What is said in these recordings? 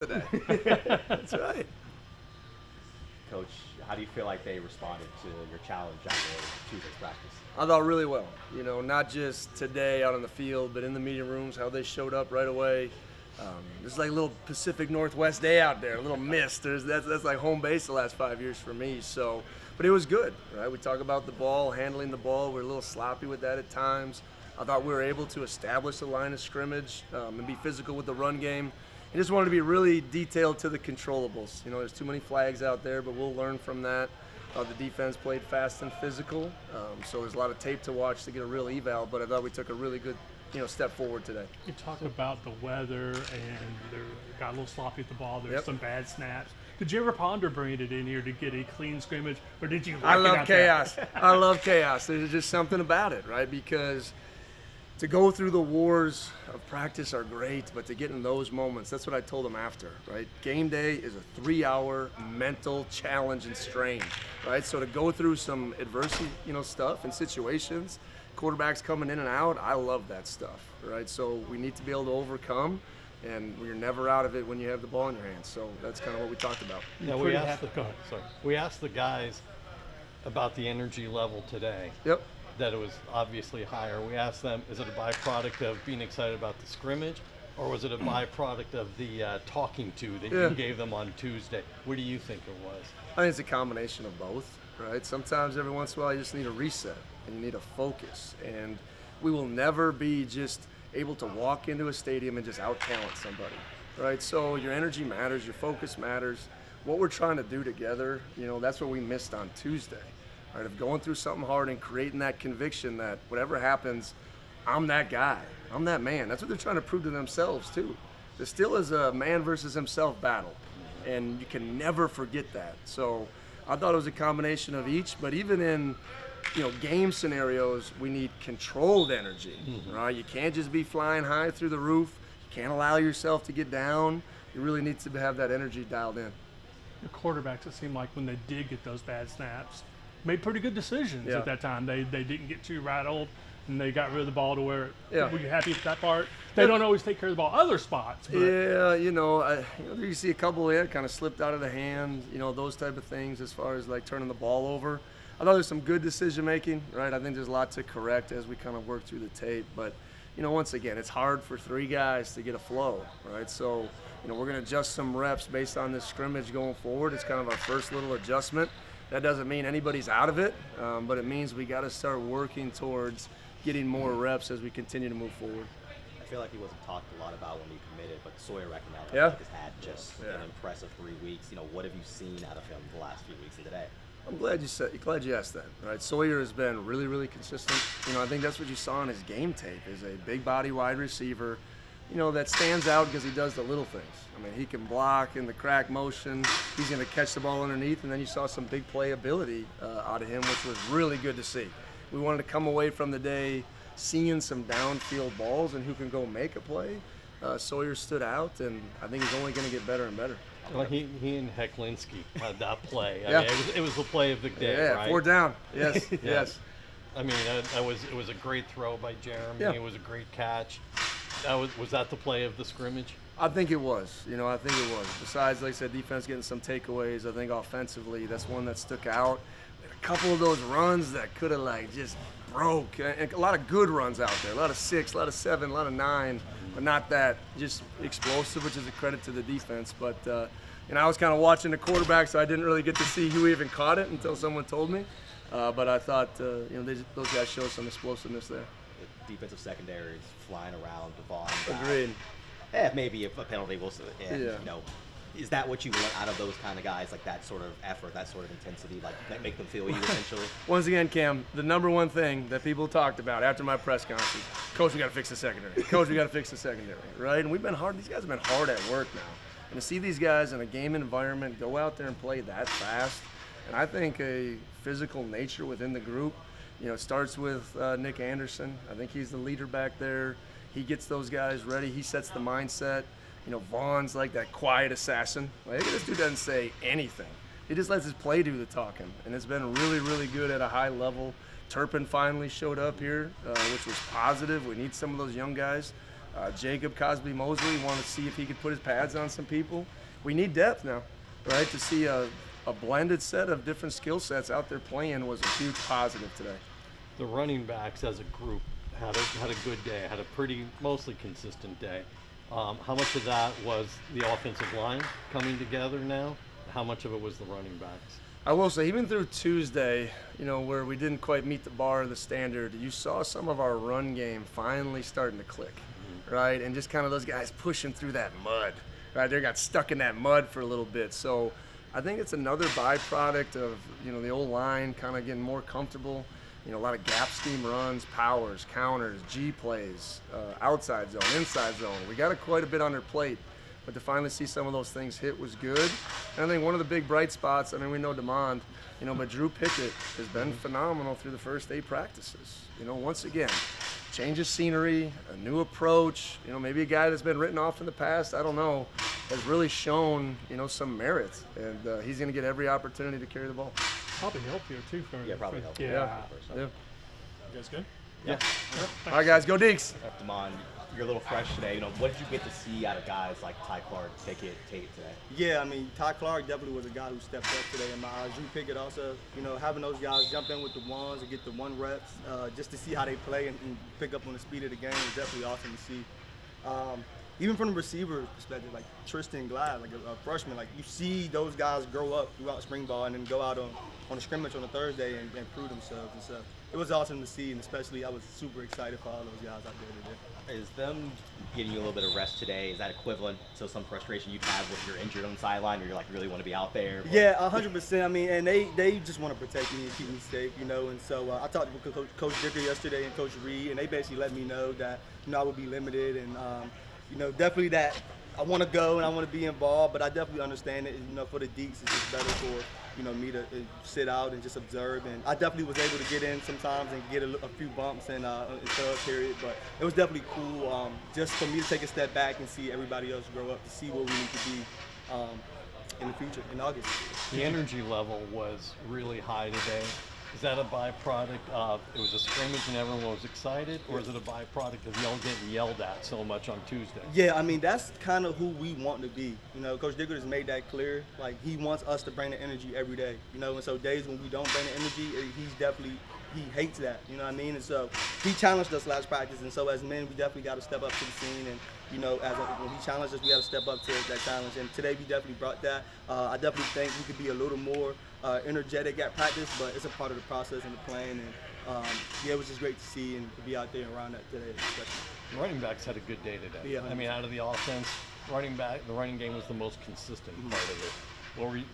today. That's right. Coach, how do you feel like they responded to your challenge after Tuesday's practice? I thought really well. Not just today out on the field, but in the meeting rooms, how they showed up right away. It's like a little Pacific Northwest day out there, a little mist. That's like home base the last 5 years for me. So, but it was good, right? We talk about the ball, handling the ball. We're a little sloppy with that at times. I thought we were able to establish the line of scrimmage and be physical with the run game. I just wanted to be really detailed to the controllables. There's too many flags out there, but we'll learn from that. The defense played fast and physical, so there's a lot of tape to watch to get a real eval, but I thought we took a really good step forward today. You talk about the weather and they got a little sloppy at the ball. There's some bad snaps. Did you ever ponder bringing it in here to get a clean scrimmage, or did you? I love chaos. I love chaos. There's just something about it, right? Because to go through the wars of practice are great, but to get in those moments, that's what I told them after, right? Game day is a 3-hour mental challenge and strain, right? So to go through some adversity, stuff and situations, quarterbacks coming in and out, I love that stuff, right? So we need to be able to overcome, and you're never out of it when you have the ball in your hands. So that's kind of what we talked about. Yeah, we asked the guys about the energy level today. Yep. That it was obviously higher. We asked them, is it a byproduct of being excited about the scrimmage, or was it a byproduct of the talking to that you gave them on Tuesday? What do you think it was? I think it's a combination of both, right? Sometimes every once in a while you just need a reset and you need a focus, and we will never be just able to walk into a stadium and just out-talent somebody, right? So your energy matters, your focus matters. What we're trying to do together, that's what we missed on Tuesday. Right, of going through something hard and creating that conviction that whatever happens, I'm that guy. I'm that man. That's what they're trying to prove to themselves, too. There still is a man versus himself battle, and you can never forget that. So I thought it was a combination of each, but even in game scenarios, we need controlled energy, right? You can't just be flying high through the roof. You can't allow yourself to get down. You really need to have that energy dialed in. The quarterbacks, it seemed like when they did get those bad snaps, made pretty good decisions at that time. They didn't get too rattled, and they got rid of the ball to where were you happy with that part? They don't always take care of the ball other spots. But. Yeah, you see a couple there kind of slipped out of the hand, those type of things as far as like turning the ball over. I thought there's some good decision making, right? I think there's a lot to correct as we kind of work through the tape, but once again, it's hard for three guys to get a flow, right? So, we're going to adjust some reps based on this scrimmage going forward. It's kind of our first little adjustment. That doesn't mean anybody's out of it, but it means we got to start working towards getting more reps as we continue to move forward. I feel like he wasn't talked a lot about when he committed, but Sawyer Reckonell has had just an impressive 3 weeks. What have you seen out of him the last few weeks and today? I'm glad you asked that. Right, Sawyer has been really, really consistent. I think that's what you saw in his game tape is a big body wide receiver. That stands out because he does the little things. He can block in the crack motion. He's going to catch the ball underneath, and then you saw some big play ability out of him, which was really good to see. We wanted to come away from the day seeing some downfield balls and who can go make a play. Sawyer stood out, and I think he's only going to get better and better. Well, he and Hecklinski had that play. I mean, it was the play of the day, right? 4 down. Yes, yes. It was a great throw by Jeremy. It was a great catch. Was that the play of the scrimmage? I think it was. I think it was. Besides, like I said, defense getting some takeaways, I think offensively, that's one that stuck out. A couple of those runs that could have just broke. And a lot of good runs out there. A lot of 6, a lot of 7, a lot of 9, but not that just explosive, which is a credit to the defense. But I was kind of watching the quarterback, so I didn't really get to see who even caught it until someone told me. But I thought, those guys showed some explosiveness there. The defensive secondary is flying around. Devon. Agreed. Maybe a penalty will. Is that what you want out of those kind of guys, like that sort of effort, that sort of intensity, like that make them feel you essentially? Once again, Cam, the number one thing that people talked about after my press conference, Coach, we got to fix the secondary. Coach, we got to fix the secondary, right? And we've been hard. These guys have been hard at work now. And to see these guys in a game environment go out there and play that fast, and I think a physical nature within the group, it starts with Nick Andersen. I think he's the leader back there. He gets those guys ready. He sets the mindset. Vaughn's like that quiet assassin. This dude doesn't say anything. He just lets his play do the talking. And it's been really, really good at a high level. Turpin finally showed up here, which was positive. We need some of those young guys Jacob Cosby-Mosley, wanted to see if he could put his pads on some people. We need depth now, right? To see a blended set of different skill sets out there playing was a huge positive today. The running backs as a group had a good day, had a pretty mostly consistent day. How much of that was the offensive line coming together now? How much of it was the running backs? I will say, even through Tuesday, where we didn't quite meet the bar of the standard, you saw some of our run game finally starting to click, right? And just kind of those guys pushing through that mud, right? They got stuck in that mud for a little bit. So I think it's another byproduct of, the old line kind of getting more comfortable. A lot of gap scheme runs, powers, counters, G plays, outside zone, inside zone. We got quite a bit on their plate. But to finally see some of those things hit was good. And I think one of the big bright spots, we know Demond, but Drew Pickett has been phenomenal through the first 8 practices. Once again, change of scenery, a new approach, maybe a guy that's been written off in the past, I don't know, has really shown, some merit. And he's going to get every opportunity to carry the ball. Probably healthier, too. Probably healthier. Yeah. You guys good? Yeah. All right, guys, go Deeks. Demond, you're a little fresh today. What did you get to see out of guys like Ty Clark, Pickett, Tate today? Yeah, Ty Clark definitely was a guy who stepped up today in my eyes. Drew Pickett also, having those guys jump in with the ones and get the 1 reps, just to see how they play and pick up on the speed of the game is definitely awesome to see. Even from the receiver perspective, like Tristan Glad, like a freshman, like you see those guys grow up throughout spring ball and then go out on a scrimmage on a Thursday and prove themselves. And so it was awesome to see, and especially I was super excited for all those guys out there today. Is them getting you a little bit of rest today, is that equivalent to some frustration you've had with your injured on the sideline, or you're really want to be out there? Yeah, 100%. And they just want to protect me and keep me safe, and so I talked with Coach Dickert yesterday and Coach Reed, and they basically let me know that, I would be limited, and definitely that I want to go and I want to be involved, but I definitely understand it. For the Deeks, it's just better for me to sit out and just observe. And I definitely was able to get in sometimes and get a few bumps in third period, but it was definitely cool just for me to take a step back and see everybody else grow up, to see where we need to be in the future in August. The energy level was really high today. Is that a byproduct of it was a scrimmage and everyone was excited, or is it a byproduct of y'all getting yelled at so much on Tuesday? Yeah, that's kind of who we want to be. Coach Dickert has made that clear. Like, he wants us to bring the energy every day. And so days when we don't bring the energy, he hates that. And so he challenged us last practice, and so as men, we definitely got to step up to the scene. And when he challenged us, we got to step up to that challenge. And today we definitely brought that. I definitely think we could be a little more energetic at practice, but it's a part of the process and the plan. And it was just great to see and to be out there around that today, especially. The running backs had a good day today. Yeah, out of the offense, the running game was the most consistent part of it.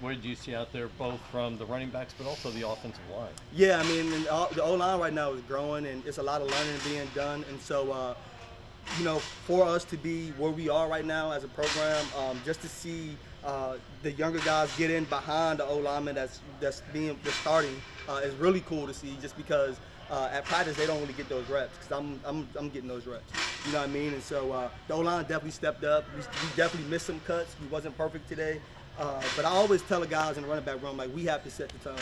What did you see out there, both from the running backs but also the offensive line? Yeah, the O-line right now is growing, and it's a lot of learning being done. And so, for us to be where we are right now as a program, just to see the younger guys get in behind the O-lineman that's starting is really cool to see, just because at practice they don't really get those reps, because I'm getting those reps. And so the O-line definitely stepped up. We definitely missed some cuts. We wasn't perfect today. But I always tell the guys in the running back room, like, we have to set the tone.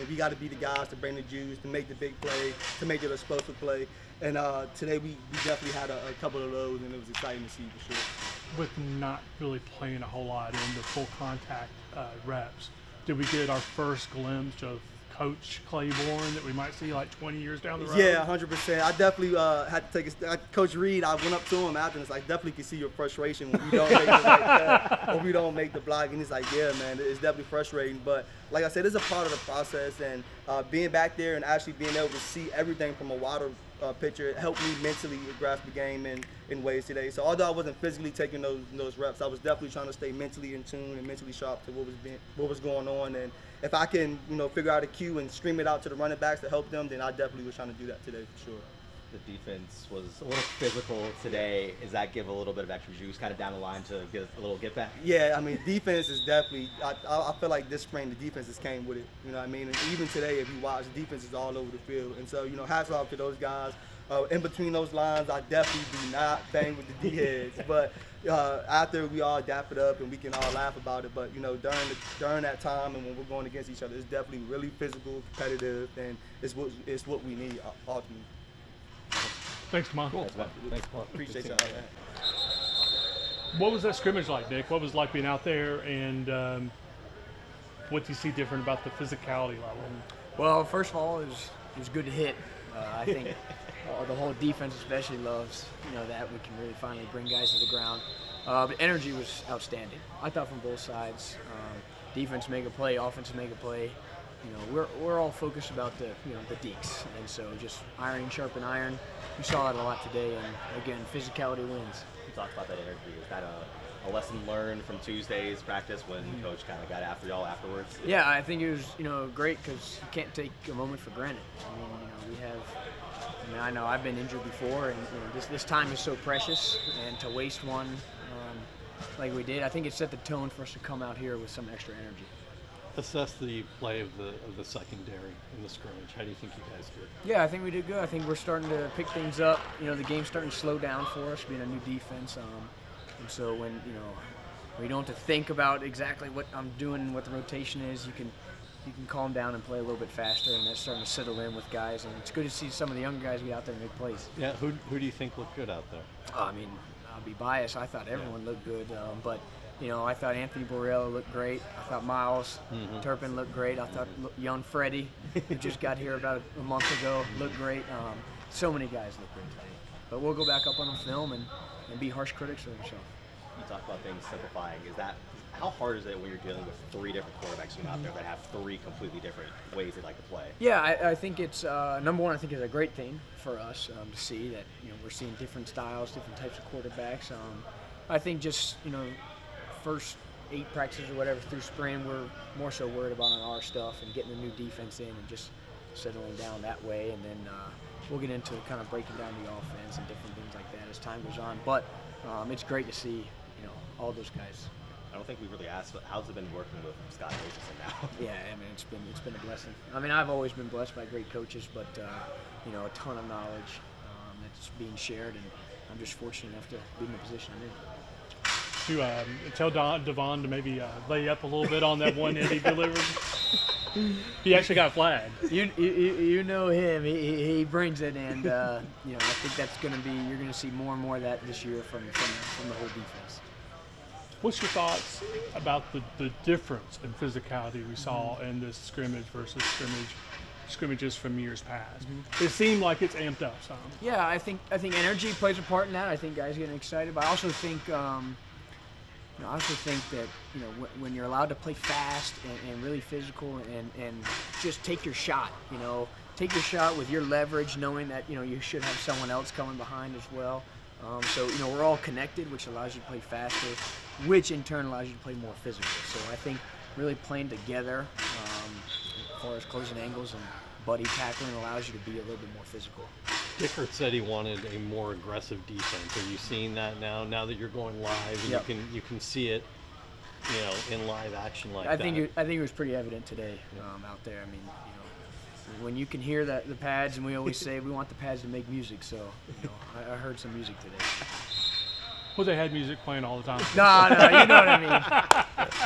We got to be the guys to bring the juice, to make the big play, to make it a explosive play. And today we definitely had a couple of those, and it was exciting to see for sure. With not really playing a whole lot in the full contact reps, did we get our first glimpse of Coach Claiborne that we might see like 20 years down the road? Yeah, 100%. I definitely had to take Coach Reed, I went up to him after, and it's like, definitely can see your frustration when we don't make the right cut or we don't make the block. And he's like, yeah, man, it's definitely frustrating. But like I said, it's a part of the process. And being back there and actually being able to see everything from a wider picture, it helped me mentally grasp the game in ways today. So although I wasn't physically taking those reps, I was definitely trying to stay mentally in tune and mentally sharp to what was going on. And if I can, figure out a cue and scream it out to the running backs to help them, then I definitely was trying to do that today for sure. The defense was a little physical today. Does that give a little bit of extra juice kind of down the line to get a little get back? Yeah, defense is definitely, I feel like this spring the defenses came with it. And even today, if you watch, the defense is all over the field. And so, hats off to those guys. In between those lines, I definitely do not bang with the D-heads. But after we all dap it up and we can all laugh about it, but during that time and when we're going against each other, it's definitely really physical, competitive, and it's what we need ultimately. Thanks, Demond. Cool. Thanks a lot. Appreciate Good y'all. seeing you. What was that scrimmage like, Nick? What was it like being out there, and what do you see different about the physicality level? Well, first of all, it was good to hit. I think the whole defense especially loves that we can really finally bring guys to the ground. But energy was outstanding. I thought from both sides. Defense make a play, offense make a play. We're all focused about the deeks, and so just iron sharpen iron. We saw it a lot today, and again, physicality wins. You talked about that energy. Is that a lesson learned from Tuesday's practice when Coach kind of got after y'all afterwards? Yeah, I think it was great because you can't take a moment for granted. I mean, we have. I know I've been injured before, and this time is so precious, and to waste one like we did, I think it set the tone for us to come out here with some extra energy. Assess the play of the secondary in the scrimmage. How do you think you guys did? Yeah, I think we did good. I think we're starting to pick things up. The game's starting to slow down for us, being a new defense. And so when we don't have to think about exactly what I'm doing and what the rotation is, you can calm down and play a little bit faster, and that's starting to settle in with guys. And it's good to see some of the young guys get out there and make plays. Yeah, who do you think looked good out there? I mean, I'll be biased. I thought everyone looked good, but. I thought Anthony Borrell looked great. I thought Miles Turpin looked great. I thought young Freddie, who just got here about a month ago, looked great. So many guys looked great today. But we'll go back up on the film and be harsh critics of ourselves. You talk about things simplifying. How hard is it when you're dealing with three different quarterbacks out there that have three completely different ways they like to play? Yeah, I think it's number one. I think it's a great thing for us to see that we're seeing different styles, different types of quarterbacks. I think just first 8 practices or whatever through spring, we're more so worried about our stuff and getting the new defense in and just settling down that way. And then we'll get into kind of breaking down the offense and different things like that as time goes on. But it's great to see, all those guys. I don't think we really asked, but how's it been working with Scott Nicholson now? Yeah, I mean, it's been a blessing. I mean, I've always been blessed by great coaches, but a ton of knowledge that's being shared, and I'm just fortunate enough to be in the position I'm in. To tell Devon to maybe lay up a little bit on that one that he delivered. He actually got flagged. You know him. He brings it, and I think that's going to be. You're going to see more and more of that this year from the whole defense. What's your thoughts about the difference in physicality we saw in this scrimmage versus scrimmages from years past? It seemed like it's amped up some. Yeah, I think energy plays a part in that. I think guys getting excited, but I also think. That when you're allowed to play fast and really physical and just take your shot, take your shot with your leverage, knowing that you should have someone else coming behind as well. So we're all connected, which allows you to play faster, which in turn allows you to play more physical. So I think really playing together as far as closing angles and buddy tackling allows you to be a little bit more physical. Dickert said he wanted a more aggressive defense. Are you seeing that now that you're going live and you can see it, in live action like that? I think it was pretty evident today out there. I mean, when you can hear the pads, and we always say we want the pads to make music. So I heard some music today. Well, they had music playing all the time. No, you know what I mean.